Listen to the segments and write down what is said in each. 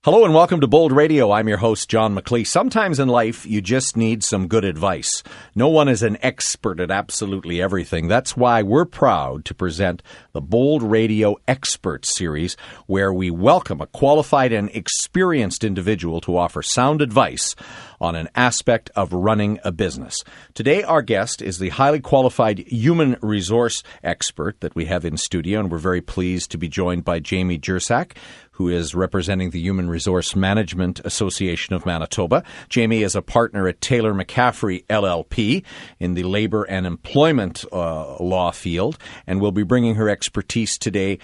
Hello and welcome to Bold Radio. I'm your host, John McLeese. Sometimes in life, you just need some good advice. No one is an expert at absolutely everything. That's why we're proud to present the Bold Radio Expert Series, where we welcome a qualified and experienced individual to offer sound advice on an aspect of running a business. Today, our guest is the highly qualified human resource expert that we have in studio, and we're very pleased to be joined by Jamie Jurczak, who is representing the Human Resource Management Association of Manitoba. Jamie is a partner at Taylor-McCaffrey LLP in the labor and employment law field, and will be bringing her expertise today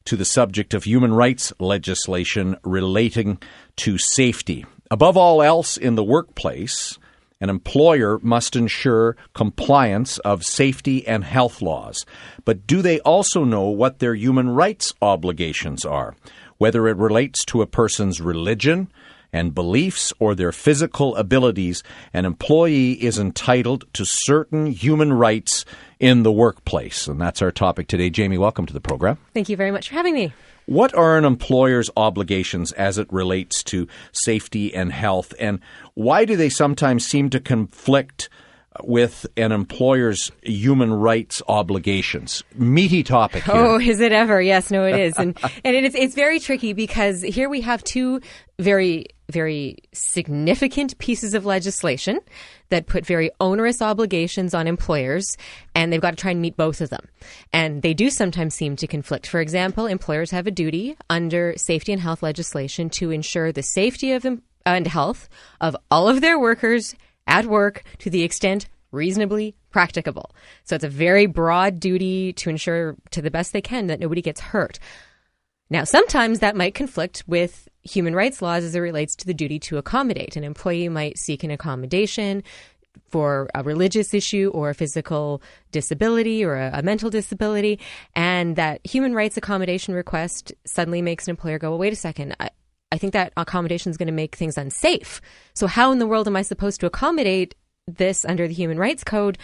to the subject of human rights legislation relating to safety. Above all else in the workplace, an employer must ensure compliance of safety and health laws. But do they also know what their human rights obligations are? Whether it relates to a person's religion and beliefs or their physical abilities, an employee is entitled to certain human rights in the workplace. And that's our topic today. Jamie, welcome to the program. Thank you very much for having me. What are an employer's obligations as it relates to safety and health, and why do they sometimes seem to conflict with an employer's human rights obligations? Meaty topic here. Oh, is it ever? Yes, no, it is. And it's very tricky because here we have two very, very significant pieces of legislation that put very onerous obligations on employers, and they've got to try and meet both of them. And they do sometimes seem to conflict. For example, employers have a duty under safety and health legislation to ensure the safety of and health of all of their workers at work to the extent reasonably practicable. So it's a very broad duty to ensure to the best they can that nobody gets hurt. Now, sometimes that might conflict with human rights laws as it relates to the duty to accommodate. An employee might seek an accommodation for a religious issue or a physical disability or a mental disability, and that human rights accommodation request suddenly makes an employer go, well, wait a second, I think that accommodation is going to make things unsafe. So how in the world am I supposed to accommodate this under the Human Rights Code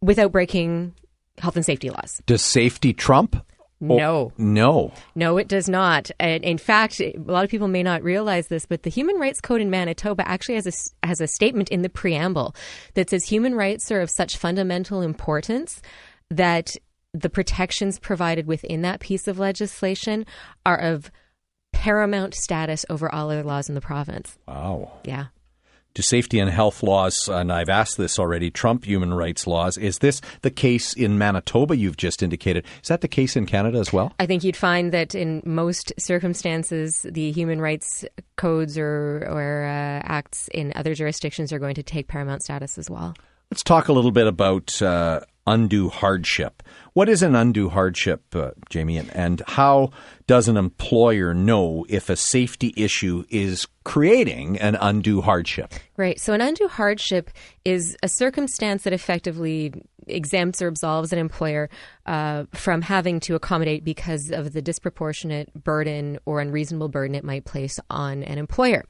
without breaking health and safety laws? Does safety trump? No. No, it does not. And in fact, a lot of people may not realize this, but the Human Rights Code in Manitoba actually has a statement in the preamble that says human rights are of such fundamental importance that the protections provided within that piece of legislation are of paramount status over all other laws in the province. Wow. Yeah. Do safety and health laws, and I've asked this already, trump human rights laws? Is this the case in Manitoba, you've just indicated? Is that the case in Canada as well? I think you'd find that in most circumstances, the human rights codes or acts in other jurisdictions are going to take paramount status as well. Let's talk a little bit about undue hardship. What is an undue hardship, Jamie, and how does an employer know if a safety issue is creating an undue hardship? Right. So an undue hardship is a circumstance that effectively exempts or absolves an employer from having to accommodate because of the disproportionate burden or unreasonable burden it might place on an employer.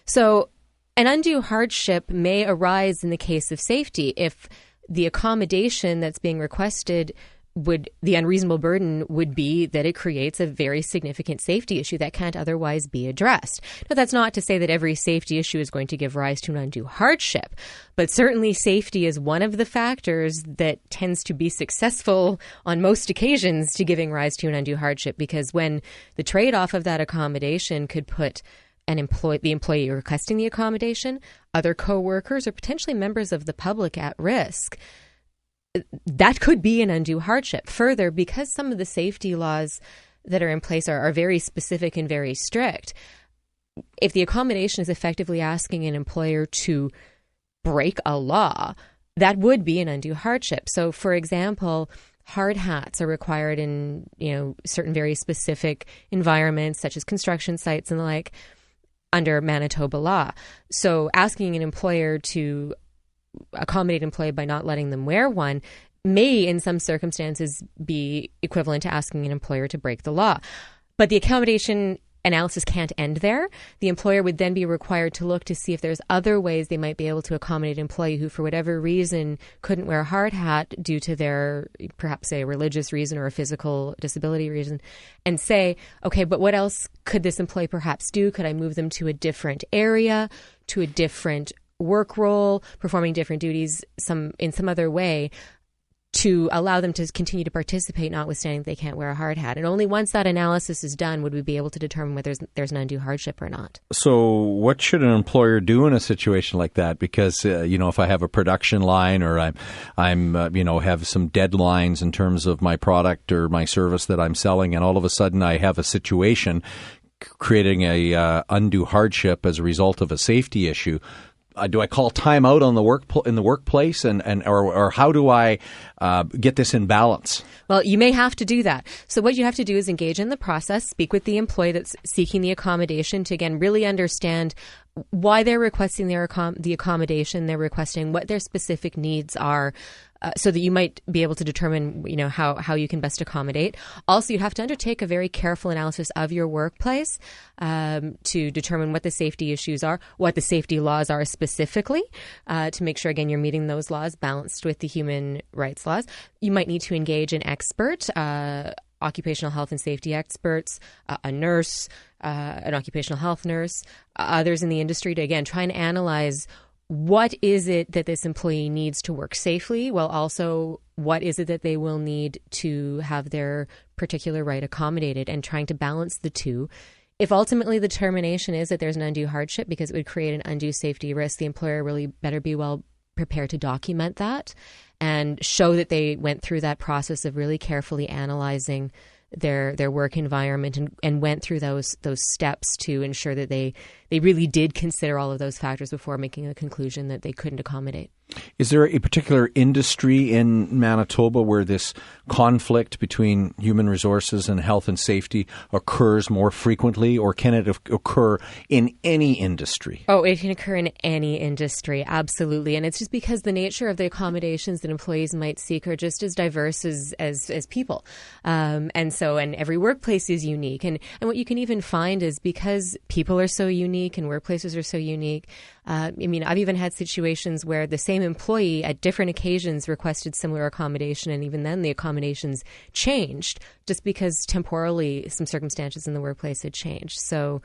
So an undue hardship may arise in the case of safety if the accommodation that's being requested the unreasonable burden would be that it creates a very significant safety issue that can't otherwise be addressed. Now, that's not to say that every safety issue is going to give rise to an undue hardship, but certainly safety is one of the factors that tends to be successful on most occasions to giving rise to an undue hardship, because when the trade-off of that accommodation could put the employee requesting the accommodation, other co-workers, or potentially members of the public at risk, that could be an undue hardship. Further, because some of the safety laws that are in place are very specific and very strict, if the accommodation is effectively asking an employer to break a law, that would be an undue hardship. So, for example, hard hats are required in certain very specific environments, such as construction sites and the like, under Manitoba law. So asking an employer to accommodate an employee by not letting them wear one may, in some circumstances, be equivalent to asking an employer to break the law. But the accommodation analysis can't end there. The employer would then be required to look to see if there's other ways they might be able to accommodate an employee who, for whatever reason, couldn't wear a hard hat due to their, perhaps a religious reason or a physical disability reason, and say, okay, but what else could this employee perhaps do? Could I move them to a different area, to a different work role, performing different duties in some other way, to allow them to continue to participate, notwithstanding they can't wear a hard hat. And only once that analysis is done would we be able to determine whether there's an undue hardship or not. So what should an employer do in a situation like that? Because, if I have a production line or I'm have some deadlines in terms of my product or my service that I'm selling, and all of a sudden I have a situation creating a undue hardship as a result of a safety issue. Do I call time out on in the workplace, or how do I get this in balance? Well, you may have to do that. So what you have to do is engage in the process, speak with the employee that's seeking the accommodation to, again, really understand why they're requesting the accommodation they're requesting, what their specific needs are, so that you might be able to determine, how you can best accommodate. Also, you have to undertake a very careful analysis of your workplace to determine what the safety issues are, what the safety laws are specifically, to make sure, again, you're meeting those laws balanced with the human rights laws. You might need to engage an expert, occupational health and safety experts, a nurse, an occupational health nurse, others in the industry to, again, try and analyze what is it that this employee needs to work safely, while also what is it that they will need to have their particular right accommodated, and trying to balance the two. If ultimately the determination is that there's an undue hardship because it would create an undue safety risk, the employer really better be well prepared to document that and show that they went through that process of really carefully analyzing their work environment and went through those steps to ensure that they really did consider all of those factors before making a conclusion that they couldn't accommodate. Is there a particular industry in Manitoba where this conflict between human resources and health and safety occurs more frequently, or can it occur in any industry? Oh, it can occur in any industry, absolutely. And it's just because the nature of the accommodations that employees might seek are just as diverse as people. And every workplace is unique. And what you can even find is because people are so unique and workplaces are so unique, I've even had situations where the same employee at different occasions requested similar accommodation, and even then the accommodations changed just because temporally some circumstances in the workplace had changed. So,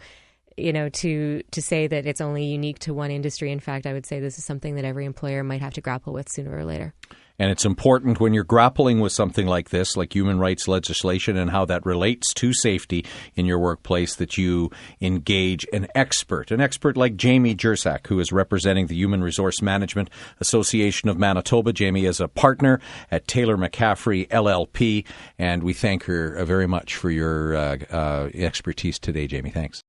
to say that it's only unique to one industry, in fact, I would say this is something that every employer might have to grapple with sooner or later. And it's important when you're grappling with something like this, like human rights legislation and how that relates to safety in your workplace, that you engage an expert like Jamie Jurczak, who is representing the Human Resource Management Association of Manitoba. Jamie is a partner at Taylor-McCaffrey LLP, and we thank her very much for your expertise today, Jamie. Thanks.